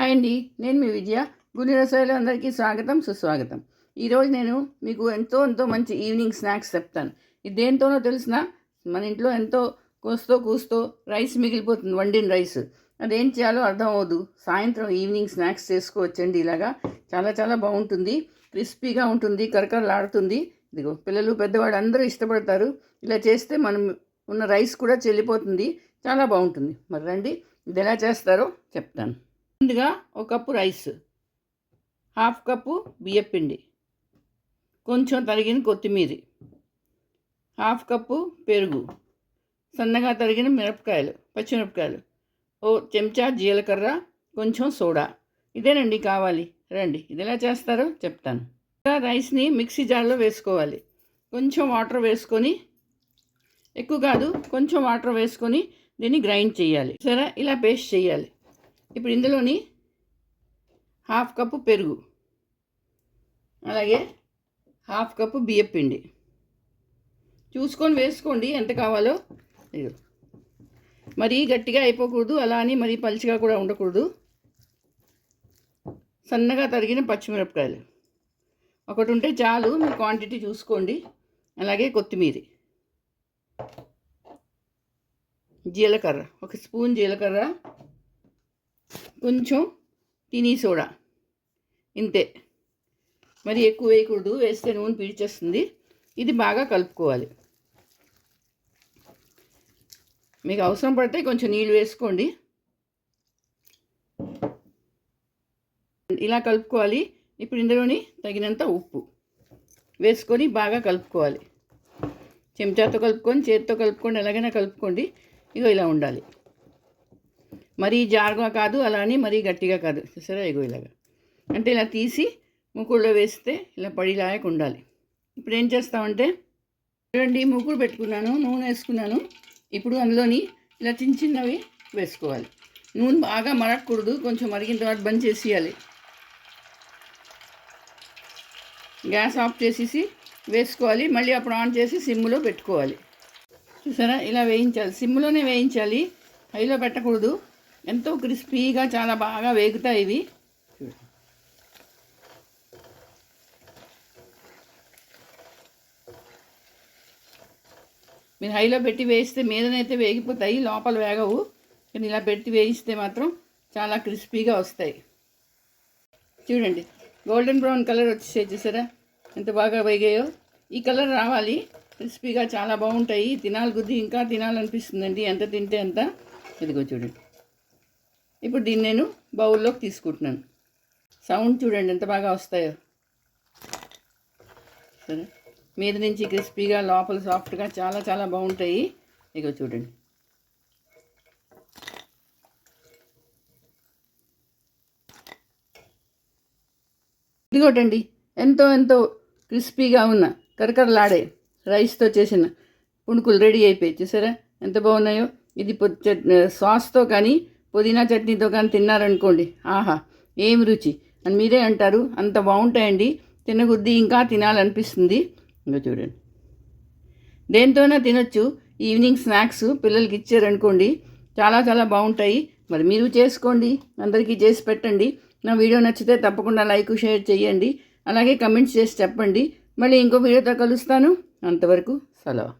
Hi అండి, నేను మీ విజయ. గుని రసోయిలో అందరికీ స్వాగతం, సుస్వాగతం. ఈరోజు నేను మీకు ఎంతో మంచి ఈవినింగ్ స్నాక్స్ చెప్తాను. ఇది దేంతోనో తెలిసిన మన ఇంట్లో ఎంతో కూస్తో రైస్ మిగిలిపోతుంది, వండిన రైస్. అదేం చేయాలో అర్థం అవ్వదు. సాయంత్రం ఈవినింగ్ స్నాక్స్ చేసుకోవచ్చండి. ఇలాగా చాలా బాగుంటుంది, క్రిస్పీగా ఉంటుంది, కరకరలాడుతుంది. ఇదిగో పిల్లలు పెద్దవాళ్ళు అందరూ ఇష్టపడతారు. ఇలా చేస్తే మనం ఉన్న రైస్ కూడా చెల్లిపోతుంది, చాలా బాగుంటుంది. మరి రండి, ఇది ఎలా చేస్తారో చెప్తాను. ముందుగా ఒక కప్పు రైస్, హాఫ్ కప్పు బియ్యపిండి, కొంచెం తరిగిన కొత్తిమీర, హాఫ్ కప్పు పెరుగు, సన్నగా తరిగిన మిరపకాయలు, పచ్చిమిరపకాయలు, ఓ చెంచా జీలకర్ర, కొంచెం సోడా. ఇదేనండి కావాలి. రండి, ఇది ఎలా చేస్తారో చెప్తాను. రైస్ని మిక్సీ జార్లో వేసుకోవాలి. కొంచెం వాటర్ వేసుకొని, ఎక్కువ కాదు, కొంచెం వాటర్ వేసుకొని దీన్ని గ్రైండ్ చేయాలి. సరే, ఇలా పేస్ట్ చేయాలి. ఇప్పుడు ఇందులోని హాఫ్ కప్పు పెరుగు, అలాగే హాఫ్ కప్పు బియ్యపిండి చూసుకొని వేసుకోండి ఎంత కావాలో. మరీ గట్టిగా అయిపోకూడదు, అలా అని మరీ పలుచగా కూడా ఉండకూడదు. సన్నగా తరిగిన పచ్చిమిరపకాయలు ఒకటి ఉంటే చాలు, మీ క్వాంటిటీ చూసుకోండి. అలాగే కొత్తిమీర, జీలకర్ర, ఒక స్పూన్ జీలకర్ర, కొంచెం తినీ సోడా, ఇంతే. మరి ఎక్కువ వేయకూడదు, వేస్తే నూనె పీల్చేస్తుంది. ఇది బాగా కలుపుకోవాలి. మీకు అవసరం పడితే కొంచెం నీళ్ళు వేసుకోండి. ఇలా కలుపుకోవాలి. ఇప్పుడు ఇందులోని తగినంత ఉప్పు వేసుకొని బాగా కలుపుకోవాలి. చెంచాతో కలుపుకొని, చేతితో కలుపుకోండి, ఎలాగైనా కలుపుకోండి. ఇగో ఇలా ఉండాలి. మరీ జారుగా కాదు, అలా అని మరీ గట్టిగా కాదు. చూసారా, ఇగో ఇలాగా. అంటే ఇలా తీసి మూకుడులో వేస్తే ఇలా పడిలాగా ఉండాలి. ఇప్పుడు ఏం చేస్తామంటే, చూడండి, మూకుడు పెట్టుకున్నాను, నూనె వేసుకున్నాను. ఇప్పుడు అందులోని ఇలా చిన్నవి వేసుకోవాలి. నూనె బాగా మరగకూడదు, కొంచెం మరిగిన తర్వాత బంద్ చేసేయాలి. గ్యాస్ ఆఫ్ చేసేసి వేసుకోవాలి. మళ్ళీ అప్పుడు ఆన్ చేసి సిమ్లో పెట్టుకోవాలి. చూసారా, ఇలా వేయించాలి. సిమ్లోనే వేయించాలి, హైలో పెట్టకూడదు. ఎంతో క్రిస్పీగా చాలా బాగా వేగుతాయి ఇవి. మీరు హైలో పెట్టి వేయిస్తే మీదనైతే వేగిపోతాయి, లోపల వేగవు. కానీ ఇలా పెట్టి వేయిస్తే మాత్రం చాలా క్రిస్పీగా వస్తాయి. చూడండి, గోల్డెన్ బ్రౌన్ కలర్ వచ్చేసాయి. చూసారా ఎంత బాగా వేగాయో. ఈ కలర్ రావాలి, క్రిస్పీగా చాలా బాగుంటాయి. తినాలి గుద్ది ఇంకా తినాలనిపిస్తుందండి, ఎంత తింటే అంత. ఇదిగో చూడండి. ఇప్పుడు దీన్ని నేను బౌల్లోకి తీసుకుంటున్నాను. సౌండ్ చూడండి ఎంత బాగా వస్తాయో. సరే, మీద నుంచి క్రిస్పీగా, లోపల సాఫ్ట్గా చాలా బాగుంటాయి. ఇగో చూడండి. ఇదిగోటండి, ఎంతో క్రిస్పీగా ఉన్న కరకరలాడే రైస్తో చేసిన పుణుకులు రెడీ అయిపోయి. చూసారా ఎంత బాగున్నాయో. ఇది సాస్తో కానీ పుదీనా చట్నీతో కానీ తిన్నారనుకోండి, ఆహా ఏమి రుచి అని మీరే అంటారు. అంత బాగుంటాయండి, తినగుద్ది ఇంకా తినాలనిపిస్తుంది. ఇంకా చూడండి, దేంతోనే తినొచ్చు. ఈవినింగ్ స్నాక్స్ పిల్లలకి ఇచ్చారనుకోండి, చాలా బాగుంటాయి. మరి మీరు చేసుకోండి, అందరికీ చేసి పెట్టండి. నా వీడియో నచ్చితే తప్పకుండా లైక్, షేర్ చేయండి. అలాగే కమెంట్స్ చేసి చెప్పండి. మళ్ళీ ఇంకో వీడియోతో కలుస్తాను. అంతవరకు సెలవు.